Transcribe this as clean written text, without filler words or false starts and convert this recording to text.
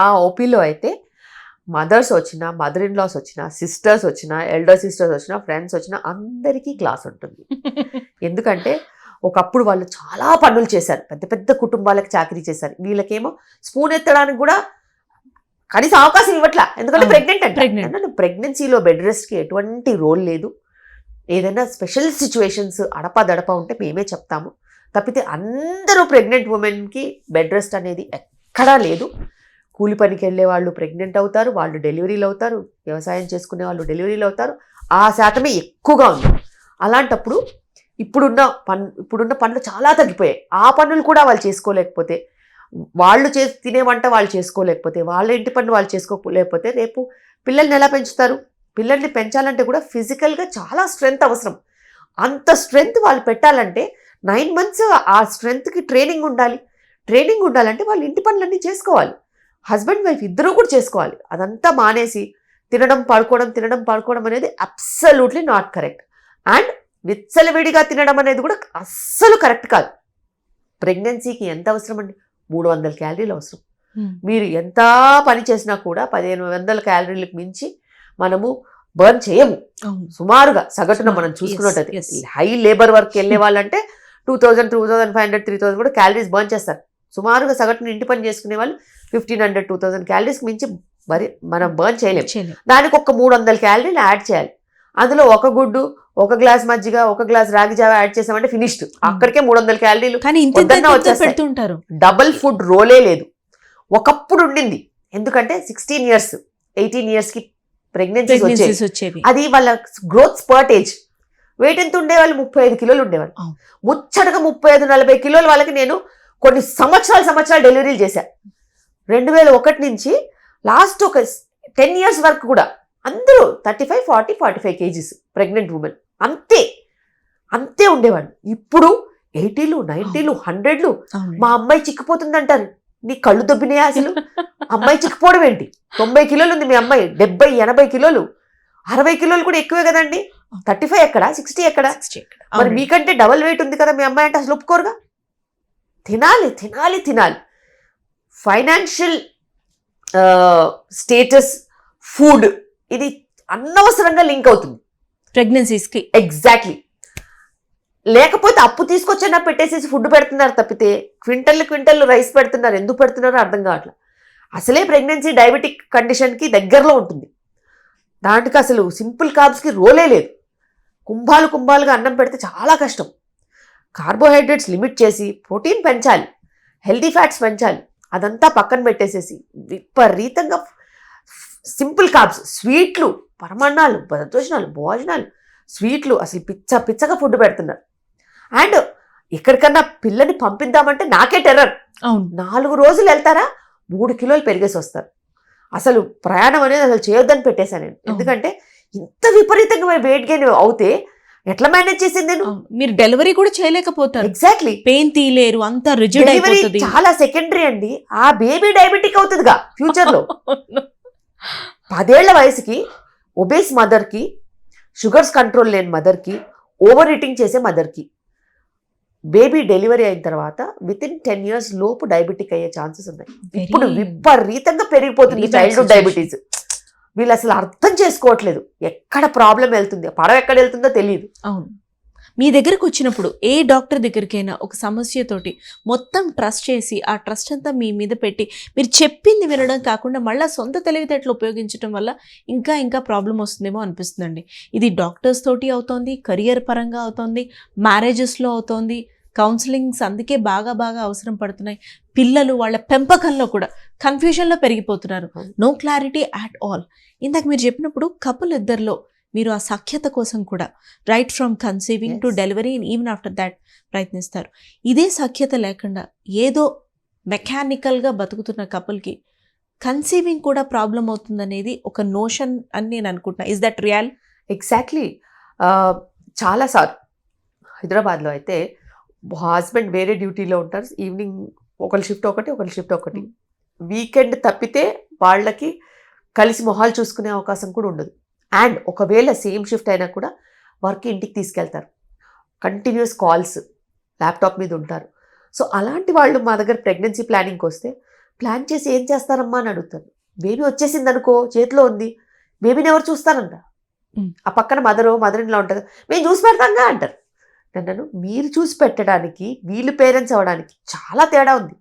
ఆ ఓపీలో అయితే మదర్స్ వచ్చినా, మదర్ ఇన్ లాస్ వచ్చినా, సిస్టర్స్ వచ్చినా, ఎల్డర్ సిస్టర్స్ వచ్చినా, ఫ్రెండ్స్ వచ్చినా అందరికీ క్లాస్ ఉంటుంది. ఎందుకంటే ఒకప్పుడు వాళ్ళు చాలా పనులు చేశారు, పెద్ద పెద్ద కుటుంబాలకు చాకరీ చేశారు. వీళ్ళకేమో స్పూన్ ఎత్తడానికి కూడా కనీసం అవకాశం ఇవ్వట్లా, ఎందుకంటే ప్రెగ్నెంట్ అంటే. ప్రెగ్నెన్సీలో బెడ్ రెస్ట్కి ఎటువంటి రోల్ లేదు. ఏదైనా స్పెషల్ సిచ్యువేషన్స్ అడపదడప ఉంటే మేమే చెప్తాము, తప్పితే అందరూ ప్రెగ్నెంట్ ఉమెన్కి బెడ్ రెస్ట్ అనేది ఎక్కడా లేదు. కూలి పనికి వెళ్ళే వాళ్ళు ప్రెగ్నెంట్ అవుతారు, వాళ్ళు డెలివరీలు అవుతారు, వ్యవసాయం చేసుకునే వాళ్ళు డెలివరీలు అవుతారు. ఆ శాతమే ఎక్కువగా ఉంది. అలాంటప్పుడు ఇప్పుడున్న పనులు చాలా తగ్గిపోయాయి. ఆ పనులు కూడా వాళ్ళు చేసుకోలేకపోతే, వాళ్ళు తినే వంట వాళ్ళు చేసుకోలేకపోతే, వాళ్ళ ఇంటి పనులు వాళ్ళు చేసుకోలేకపోతే రేపు పిల్లల్ని ఎలా పెంచుతారు? పిల్లల్ని పెంచాలంటే కూడా ఫిజికల్గా చాలా స్ట్రెంగ్త్ అవసరం. అంత స్ట్రెంగ్త్ వాళ్ళు పెట్టాలంటే 9 months ఆ స్ట్రెంగ్త్కి ట్రైనింగ్ ఉండాలంటే వాళ్ళు ఇంటి పనులన్నీ చేసుకోవాలి. హస్బెండ్ వైఫ్ ఇద్దరూ కూడా చేసుకోవాలి. అదంతా మానేసి తినడం పడుకోవడం అనేది అబ్సల్యూట్లీ నాట్ కరెక్ట్. అండ్ విచ్చలవిడిగా తినడం అనేది కూడా అస్సలు కరెక్ట్ కాదు. ప్రెగ్నెన్సీకి ఎంత అవసరం అండి? 300 క్యాలరీలు అవసరం. మీరు ఎంత పని చేసినా కూడా 1500 క్యాలరీలకు మించి మనము బర్న్ చేయము. సుమారుగా సగటున మనం చూసుకున్నట్టయితే హై లేబర్ వర్క్ వెళ్ళే వాళ్ళంటే 2000, 2500, 3000 కూడా క్యాలరీస్ బర్న్ చేస్తారు. సుమారుగా సగటున ఇంటి పని చేసుకునే వాళ్ళు 1500, 2000 క్యాలరీస్కి మించి మనం బర్న్ చేయలేము. దానికి ఒక 300 క్యాలరీలు యాడ్ చేయాలి. అందులో ఒక గుడ్డు, ఒక గ్లాస్ మజ్జిగ, ఒక గ్లాస్ రాగి జావ యాడ్ చేసామంటే ఫినిష్డ్. అక్కడికే 300 క్యాలరీలు వచ్చేస్తారు. డబుల్ ఫుడ్ రోలే లేదు. ఒకప్పుడు ఉండింది, ఎందుకంటే 16 years 18 yearsకి ప్రెగ్నెన్సీస్ వచ్చేవి. అది వాళ్ళ గ్రోత్ స్పర్ట్ ఏజ్. వెయిట్ ఎంత ఉండేవాళ్ళు? 35 kilos ఉండేవాళ్ళు. ముచ్చటగా 35-40 kilos వాళ్ళకి నేను కొన్ని సంవత్సరాలు డెలివరీలు చేశాను. 2001 నుంచి లాస్ట్ ఒక 10 years వరకు కూడా అందరూ 35, 40, 45 kgs ప్రెగ్నెంట్ ఉమెన్ అంతే ఉండేవాళ్ళు. ఇప్పుడు 80s, 90s, 100s. మా అమ్మాయి చిక్కిపోతుంది అంటారు. నీ కళ్ళు దొబ్బినాయా అసలు? అమ్మాయి చిక్కిపోవడం ఏంటి? 90 kilos ఉంది మీ అమ్మాయి, 70, 80 kilos, 60 kilos కూడా ఎక్కువే కదండి. 35 ఎక్కడ, 60 ఎక్కడ? మరి మీకంటే డబల్ వెయిట్ ఉంది కదా మీ అమ్మాయి అంటే అసలు ఒప్పుకోరుగా. తినాలి. ఫైనాన్షియల్ స్టేటస్, ఫుడ్, ఇది అనవసరంగా లింక్ అవుతుంది ప్రెగ్నెన్సీస్కి. ఎగ్జాక్ట్లీ. లేకపోతే అప్పు తీసుకొచ్చైనా పెట్టేసేసి ఫుడ్ పెడుతున్నారు తప్పితే క్వింటల్ రైస్ పెడుతున్నారు. ఎందుకు పెడుతున్నారో అర్థం కావట్లేదు. అసలే ప్రెగ్నెన్సీ డయాబెటిక్ కండిషన్కి దగ్గరలో ఉంటుంది. దాంట్కి అసలు సింపుల్ కార్బ్స్కి రోలే లేదు. కుంభాలుగా అన్నం పెడితే చాలా కష్టం. కార్బోహైడ్రేట్స్ లిమిట్ చేసి ప్రోటీన్ పెంచాలి, హెల్తీ ఫ్యాట్స్ పెంచాలి. అదంతా పక్కన పెట్టేసేసి విపరీతంగా సింపుల్ కార్బ్స్, స్వీట్లు, పరమాన్నాలు, దద్దోజనాలు, భోజనాలు, స్వీట్లు, అసలు పిచ్చగా ఫుడ్ పెడుతున్నారు. అండ్ ఎక్కడికన్నా పిల్లని పంపిద్దామంటే నాకే టెర్రర్. 4 రోజులు వెళ్తారా 3 kilos పెరిగేసి వస్తారు. అసలు ప్రయాణం అనేది అసలు చేయొద్దని పెట్టేశాను నేను. ఎందుకంటే ఇంత విపరీతంగా వెయిట్ గెయిన్ అవుతే ఎట్లా మేనేజ్ చేసింది నేను? మీరు డెలివరీ కూడా చేయలేకపోతారు. ఎగ్జాక్ట్లీ. పెయిన్ తీయలేరు, అంతా రిజిడ్ అయిపోతుంది. చాలా సెకండరీ అండి. ఆ బేబీ డయాబెటిక్ అవుతుందిగా ఫ్యూచర్ లో. 10 ఏళ్ల వయసుకి ఒబేస్ మదర్కి, షుగర్స్ కంట్రోల్ లేని మదర్కి, ఓవర్ ఈటింగ్ చేసే మదర్కి బేబీ డెలివరీ అయిన తర్వాత వితిన్ 10 years లోపు డయాబెటిక్ అయ్యే ఛాన్సెస్ ఉన్నాయి. ఇప్పుడు విపరీతంగా పెరిగిపోతుంది చైల్డ్హుడ్ డయాబెటీస్. వీళ్ళు అసలు అర్థం చేసుకోవట్లేదు ఎక్కడ ప్రాబ్లం వెళ్తుంది, పడవ ఎక్కడ వెళ్తుందో తెలియదు. అవును. మీ దగ్గరకు వచ్చినప్పుడు ఏ డాక్టర్ దగ్గరికైనా ఒక సమస్యతోటి మొత్తం ట్రస్ట్ చేసి ఆ ట్రస్ట్ అంతా మీ మీద పెట్టి మీరు చెప్పింది వినడం కాకుండా మళ్ళీ సొంత తెలివితేటలు ఉపయోగించడం వల్ల ఇంకా ప్రాబ్లం వస్తుందేమో అనిపిస్తుందండి. ఇది డాక్టర్స్ తోటి అవుతోంది, కెరియర్ పరంగా అవుతోంది, మ్యారేజెస్లో అవుతోంది, కౌన్సిలింగ్స్ అందుకే బాగా అవసరం పడుతున్నాయి. పిల్లలు వాళ్ళ పెంపకంలో కూడా కన్ఫ్యూజన్లో పెరిగిపోతున్నారు. No clarity at all. ఇందాక మీరు చెప్పినప్పుడు కపుల్ ఇద్దరిలో మీరు ఆ సఖ్యత కోసం కూడా right from conceiving to delivery and even after that ప్రయత్నిస్తారు. ఇదే సఖ్యత లేకుండా ఏదో మెకానికల్గా బతుకుతున్న కపుల్కి కన్సీవింగ్ కూడా ప్రాబ్లం అవుతుందనేది ఒక నోషన్ అని నేను అనుకుంటున్నా. Is that real? ఎగ్జాక్ట్లీ. చాలాసార్లు హైదరాబాద్లో అయితే హస్బెండ్ వేరే డ్యూటీలో ఉంటారు. ఈవినింగ్ ఒకరి షిఫ్ట్ ఒకటి. వీకెండ్ తప్పితే వాళ్ళకి కలిసి మొహాలు చూసుకునే అవకాశం కూడా ఉండదు. అండ్ ఒకవేళ సేమ్ షిఫ్ట్ అయినా కూడా వర్క్ ఇంటికి తీసుకెళ్తారు. కంటిన్యూస్ కాల్స్, ల్యాప్టాప్ మీద ఉంటారు. సో అలాంటి వాళ్ళు మా దగ్గర ప్రెగ్నెన్సీ ప్లానింగ్కి వస్తే ప్లాన్ చేసి ఏం చేస్తారమ్మా అని అడుగుతాను. బేబీ వచ్చేసింది అనుకో, చేతిలో ఉంది, బేబీని ఎవరు చూస్తారంట. ఆ పక్కన మదర్ ఇన్ లా ఉంటుంది, మేము చూసి పెడతాంగా అంటారు. నన్ను మీరు చూసి పెట్టడానికి వీళ్ళు పేరెంట్స్ అవ్వడానికి చాలా తేడా ఉంది.